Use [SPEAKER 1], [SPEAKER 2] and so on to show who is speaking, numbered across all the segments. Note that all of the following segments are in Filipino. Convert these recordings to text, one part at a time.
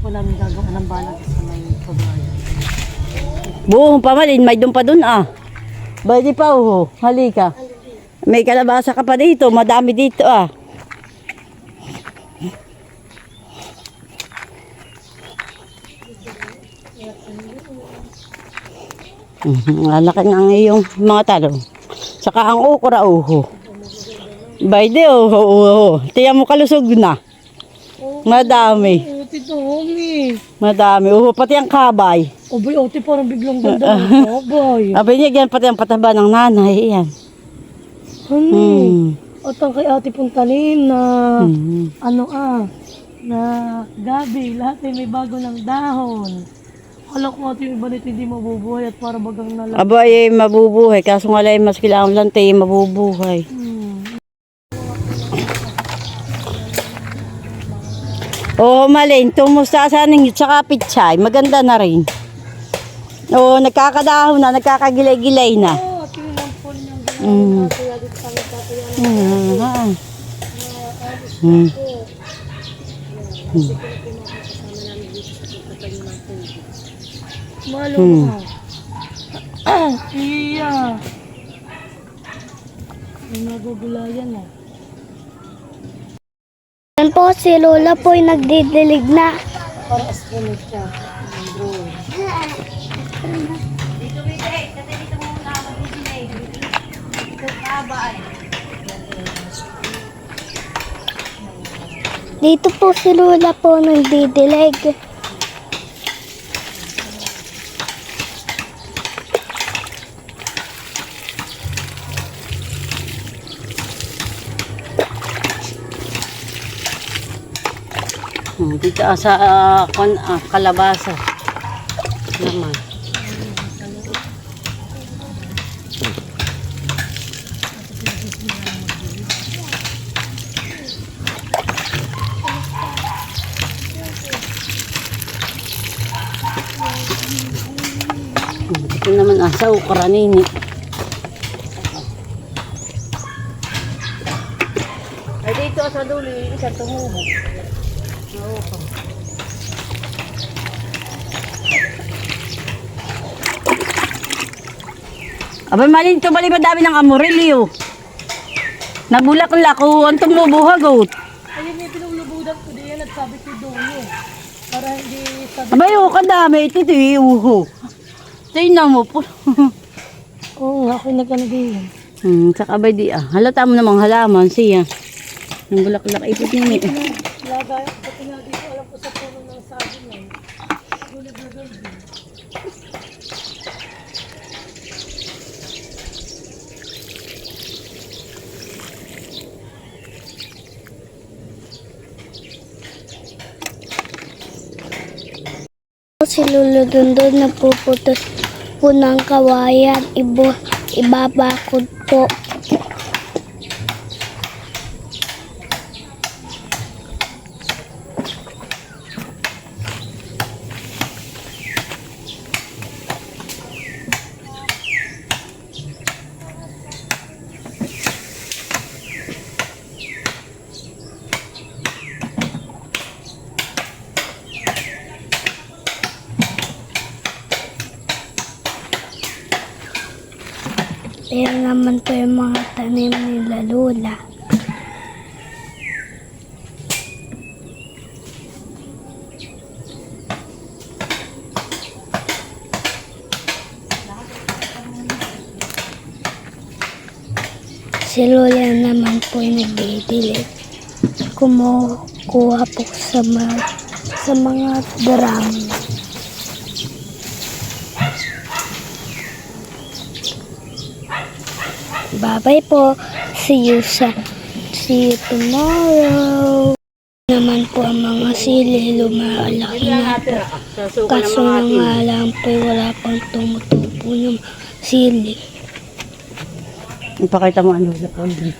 [SPEAKER 1] Namin gagawa ng balat sa may kabayan.
[SPEAKER 2] Buong pamalin, may doon pa doon ah. Pwede pa halika. May kalabasa ka pa dito, madami dito ah. Malaki nga ang iyong mga talong. Saka ang okra Pwede Tiyan mo kalusog na. Madami.
[SPEAKER 1] Ito, Omi.
[SPEAKER 2] Madami. Pati ang kabay.
[SPEAKER 1] Obay, ate, parang biglang ganda ng kabay.
[SPEAKER 2] Abay niya, yan pati ang pataba ng nanay. Yan.
[SPEAKER 1] At ang kay ate puntanin na, na gabi. Lahat ay may bago ng dahon. Alam ko ate, yung iba nito hindi mabubuhay at para bagang nalang.
[SPEAKER 2] Abay, mabubuhay. Kaso nga lang, mas kailangan lang tayo mabubuhay. Malin, tumusta sa aning tsaka pichay. Maganda na rin. Nagkakadahon na, nagkakagilay-gilay na.
[SPEAKER 1] Ate, yung lampon niyang gano'n. Kaya dito sa amin tataya ng malo na. Iya. May nagugulayan na.
[SPEAKER 3] Yan po, si Lola po ay nagdidilig na.
[SPEAKER 1] Para astronaut siya.
[SPEAKER 3] Dito po si Lola po nagdidilig.
[SPEAKER 2] Dito sa kalabasa naman. Dito naman sa ukra nini. Ay dito sa dulo isa tumubo. Abay, malin ito, bali madami ng amorilyo. Nabulak-lak, ang tumubuhagot.
[SPEAKER 1] Ayun yung pinulubudan ko diyan at sabi ko doon para hindi sabi.
[SPEAKER 2] Abay, kadami. Ito, tingnan mo po.
[SPEAKER 1] Oo nga, ako nagkano din.
[SPEAKER 2] Saka abay halata mo namang halaman siya. Ang bulak-lak, ito din eh.
[SPEAKER 1] Lagay, pati nga dito, alam ko sa puno ng sabi niya. Gulib-lagay din.
[SPEAKER 3] Si Lolo Dundon napuputos po ng kawayan. Ibabakod po. Ayan naman po yung mga tanim nila Lola. Si Lola naman po yung nagdidilig. Kumukuha po sa mga drum. Bye-bye po. See you tomorrow. Naman po ang mga sili, lumalaki na po. Kaso nga lang po, wala pang tumutubo ng sili.
[SPEAKER 2] Ipakita mo ano sa pagod.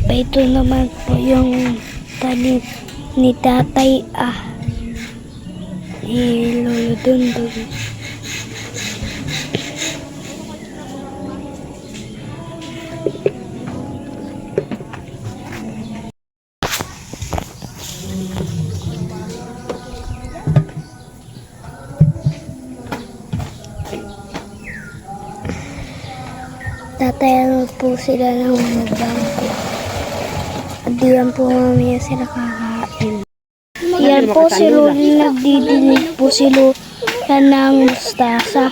[SPEAKER 3] Ito naman po yung tanim ni tatay ni Lolo Dundun. Tatayan po sila ng mga bangko. At diyan po mamaya sila kakain. Yan po si Lolo, nagdidilig po si Lolo ng mustasa.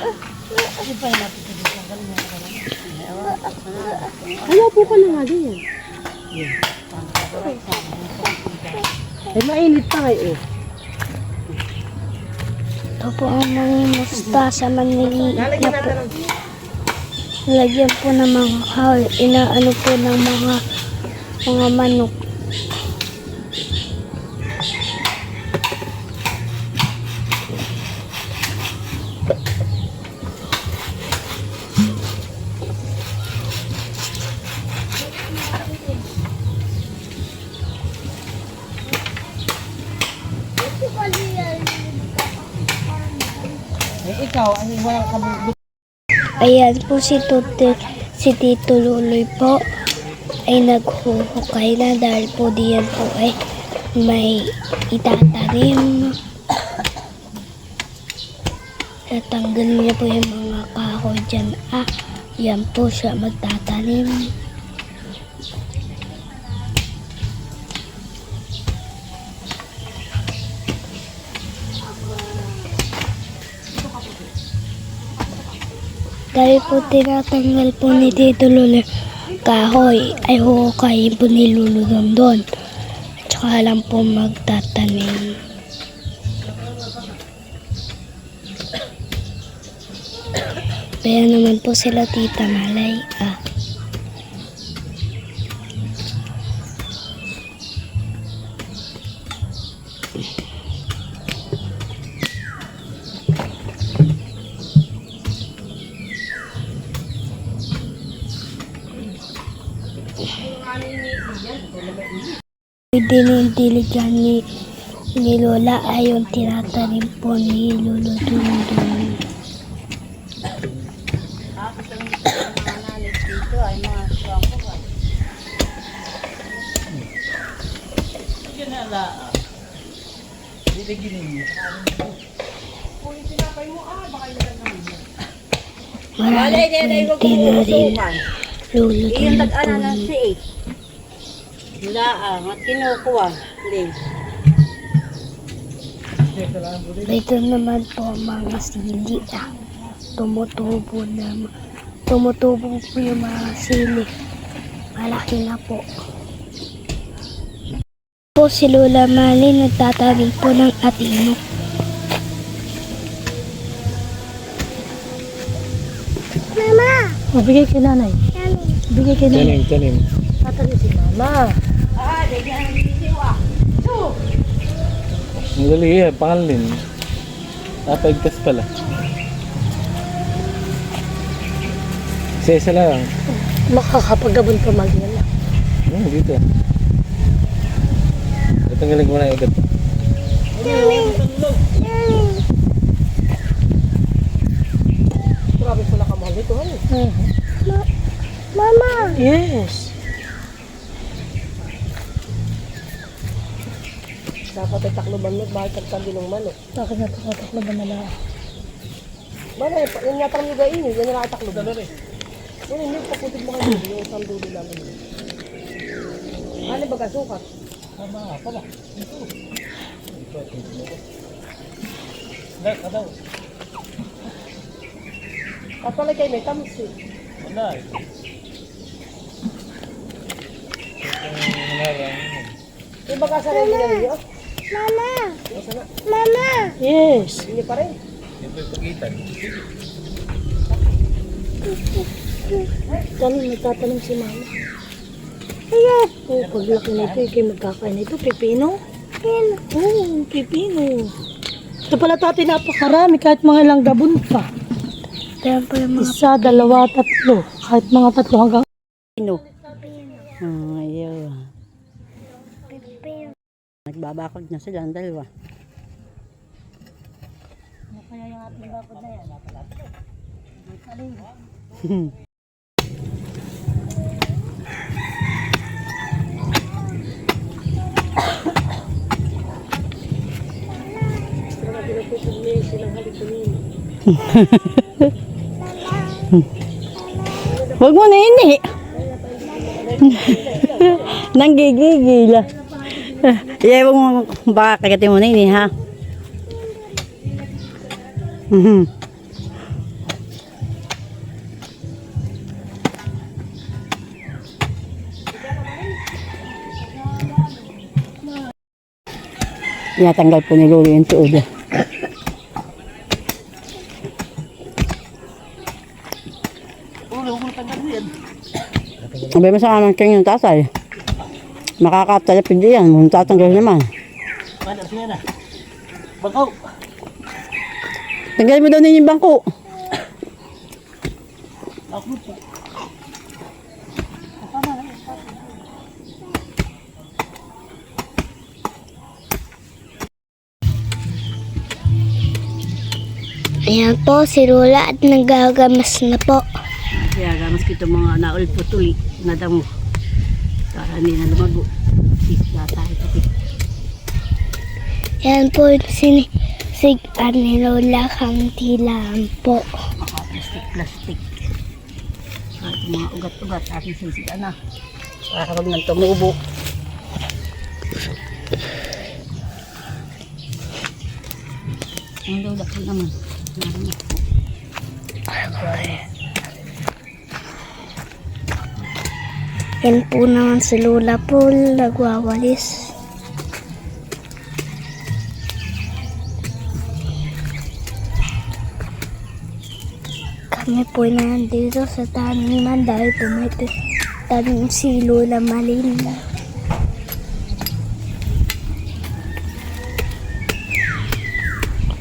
[SPEAKER 1] Ayaw po ka na nga din. Ay, mainit pa kayo.
[SPEAKER 3] Ito po ang mga mustasa, maniliit na po. Lagyan po ng mga kahoy. Inaano po ng mga manok.
[SPEAKER 1] Ikaw, ano walang kabulbut?
[SPEAKER 3] Ayan po si Tito Luloy po ay naghuhukay na dahil po diyan po ay may itatanim. Tatanggalin niya po yung mga kahoy dyan. Yan po siya magtatanim. Dahil po tinatanggal po ni Tito Lolo kahoy, ay huhukayin po ni Lolo Dondon. At saka lang po magtatanim. Kaya naman po sila Tita Malay. Dinidiligan ni Lola ay yung tinatanim po ni Lolo Dundun. Marami po tinarin Lolo Dundun.
[SPEAKER 2] Laang at kinukuha.
[SPEAKER 3] Ito naman po ang mga sili. Tumutubo po yung mga sili. Malaki na po. Po si Lola Mali nagtatabi po ng atino. Mama!
[SPEAKER 1] Bigay kay nanay. Bigay kay nanay.
[SPEAKER 4] Tanim.
[SPEAKER 1] Tatabi si mama.
[SPEAKER 4] Ang gali pangalan. Paigtas pala. Isa lang.
[SPEAKER 1] Makakapagabon pa mag-yan.
[SPEAKER 4] Dito. Tanggalin ko na yung ikat.
[SPEAKER 1] Grabe pala ka mahal ito.
[SPEAKER 3] Mama!
[SPEAKER 1] Yes. Dapat ay takloban mo, bakit tagtandilong manok? Bakit nga takloban na lang? Bala, yung natang lugain yun, yan na lang takloban. Dalo rin. Yan, hindi, paputin mo kayo, yung isang dulo lang. Ano ba kasukat? Tama, pala. Kadaw. Kapalay kayo, may tamis eh.
[SPEAKER 4] Wala eh.
[SPEAKER 1] Yung baka sa rin ninyo?
[SPEAKER 3] Mama! Mama!
[SPEAKER 1] Yes. Hindi pa rin.
[SPEAKER 4] Ito yung pagitan.
[SPEAKER 1] Nagtatanong si mama. Ayan. Oh, paglaki na ito, ikay magkakain na ito. Pipino? Pipino. Oo, pipino. Ito pala tati napakarami kahit mga ilang gabon pa.
[SPEAKER 3] Kaya po yung mga
[SPEAKER 1] Isa, dalawa, tatlo. Kahit mga tatlo hanggang...
[SPEAKER 2] Ayaw. Nagbabakod na sila ang dalawa.
[SPEAKER 1] Ano kaya yung ating bakod na yan? Alin?
[SPEAKER 2] Huwag mo na ini. Nanggigigil. Iyaw mo baka kagatin mo na ini ha. Tinatanggal po ni Lolo yung tuod. Sabi mo sa amin kang yung tatay. Makakatalapid yan. Kung tatanggal naman.
[SPEAKER 4] Ano, sige na. Bangkaw!
[SPEAKER 2] Tanggalin mo daw ninyo yung bangko.
[SPEAKER 4] Ako po.
[SPEAKER 3] Ayan po, si Lola at nagagamas na po.
[SPEAKER 2] Kaya gamas ko itong mga naulputuli na damo. Para hindi na lumago. Isla tayo pati.
[SPEAKER 3] Ayan po, sinisigan ni Lola kamti lang po.
[SPEAKER 2] Plastic. At mga ugat-ugat ating sisigan na. Para kapag nang tumubo. Ang lola ko naman.
[SPEAKER 3] Yan po naman si Lola po, nagwawalis. Kami po nandito sa taniman dahil po may tanim si Lola Malin.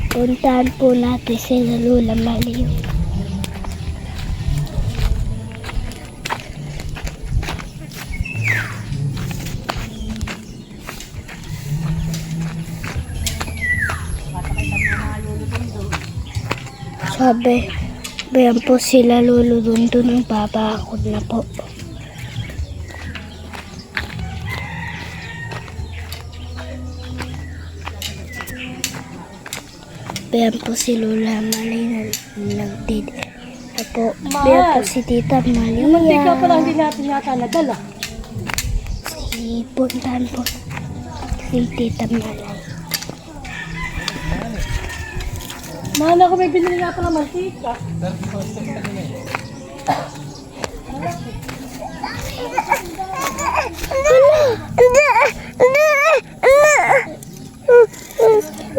[SPEAKER 3] Puntahan po natin sila Lola Malin. Sabi, bayan po sila Lolo Dundo ng babakod na po. Bayan po si Lola Malay na nagdid. Na po, bayan po si Tita
[SPEAKER 1] Yung mantika pala
[SPEAKER 3] Malia.
[SPEAKER 1] hindi natin yata nadala.
[SPEAKER 3] Si puntahan po si Tita Malay.
[SPEAKER 1] Mahal ako may binili nga pala mantika.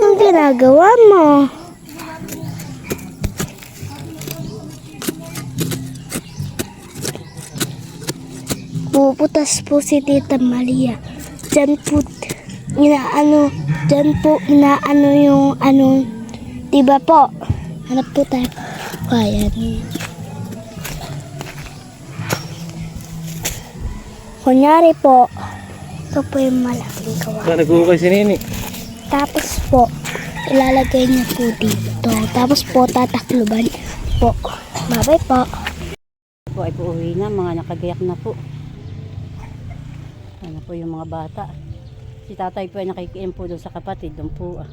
[SPEAKER 3] Ang ginagawa mo? Puputas po si Tita Maria. Diyan po inaano yung ano, diba po? Hanap po tayo. Kaya kunyari po, ito po yung malaking kawa.
[SPEAKER 4] Nag-uukay si Nini.
[SPEAKER 3] Tapos po, ilalagay niya po dito. Tapos po, tatakluban po. Babay po.
[SPEAKER 2] Po ay uuwi na, mga nakagayak na po. Ano po yung mga bata. Si tatay po ay nakikiim po doon sa kapatid. Doon po ah.